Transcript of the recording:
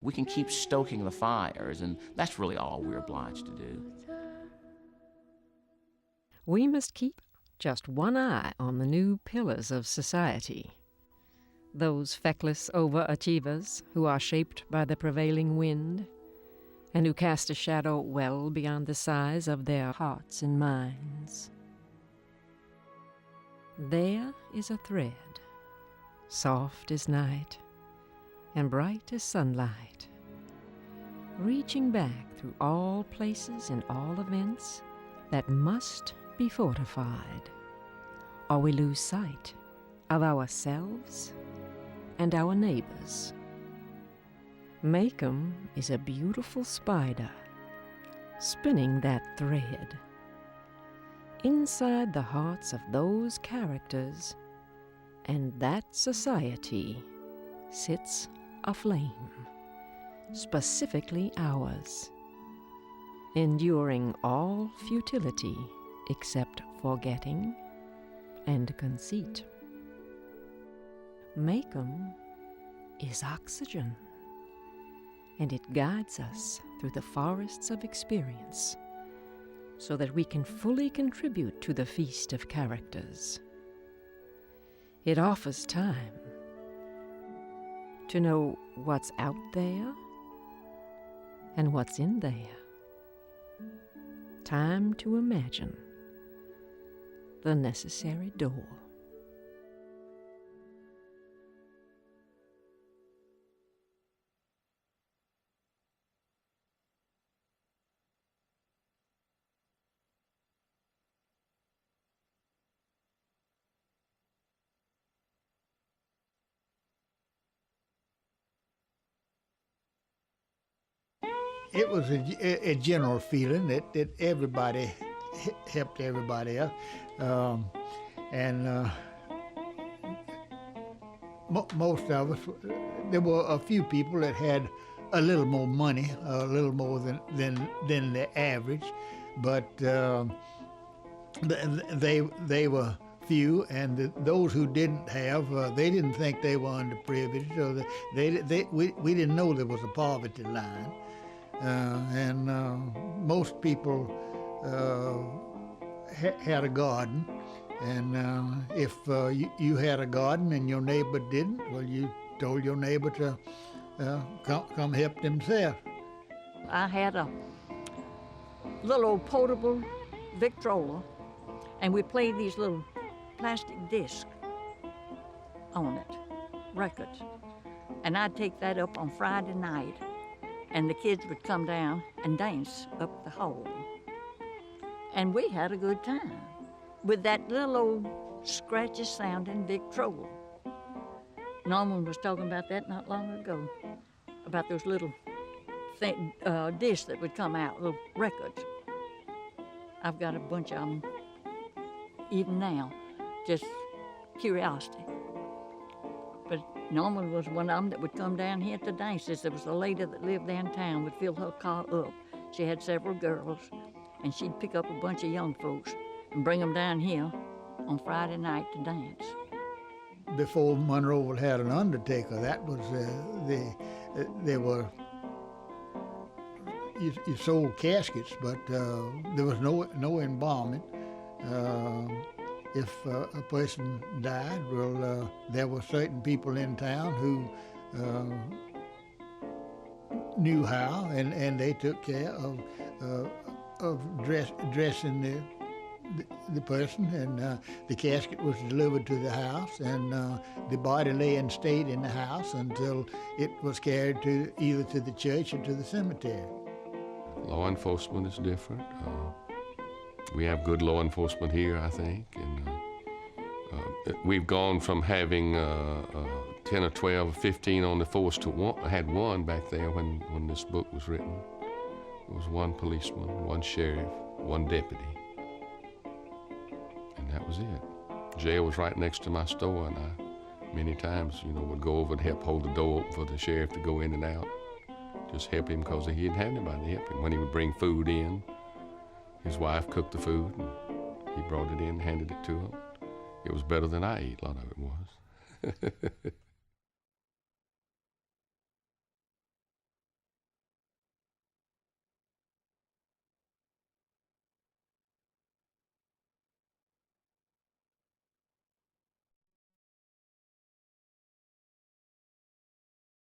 We can keep stoking the fires, and that's really all we're obliged to do. We must keep just one eye on the new pillars of society, those feckless overachievers who are shaped by the prevailing wind and who cast a shadow well beyond the size of their hearts and minds. There is a thread, soft as night and bright as sunlight, reaching back through all places and all events that must be fortified, or we lose sight of ourselves and our neighbors. Macomb is a beautiful spider, spinning that thread. Inside the hearts of those characters and that society sits a flame, specifically ours, enduring all futility except forgetting and conceit. Macomb is oxygen, and it guides us through the forests of experience so that we can fully contribute to the feast of characters. It offers time to know what's out there and what's in there. Time to imagine the necessary door. It was a general feeling that everybody helped everybody else. Most of us, there were a few people that had a little more money, a little more than the average, but they were few, and those who didn't have, they didn't think they were underprivileged, so we didn't know there was a poverty line. Most people had a garden, and if you had a garden and your neighbor didn't, well, you told your neighbor to come help themselves. I had a little old portable Victrola, and we played these little plastic discs on it, records. And I'd take that up on Friday night, and the kids would come down and dance up the hall. And we had a good time with that little old scratchy sounding Victrola. Norman was talking about that not long ago, about those little discs that would come out, little records. I've got a bunch of them even now, just curiosity. But Norman was one of them that would come down here to dances. There was a lady that lived downtown, would fill her car up. She had several girls, and she'd pick up a bunch of young folks and bring them down here on Friday night to dance. Before Monroeville had an undertaker, that was there were, you sold caskets, but there was no embalming. If a person died, well, there were certain people in town who knew how, and they took care of dressing the person, and the casket was delivered to the house, and the body lay and stayed in the house until it was carried to either to the church or to the cemetery. Law enforcement is different. We have good law enforcement here, I think, and we've gone from having 10 or 12 or 15 on the force to I had one back there when this book was written. It was one policeman, one sheriff, one deputy, and that was it. Jail was right next to my store, and I many times, would go over and help hold the door open for the sheriff to go in and out, just help him because he didn't have anybody to help him. When he would bring food in, his wife cooked the food, and he brought it in, handed it to him. It was better than I ate, a lot of it was.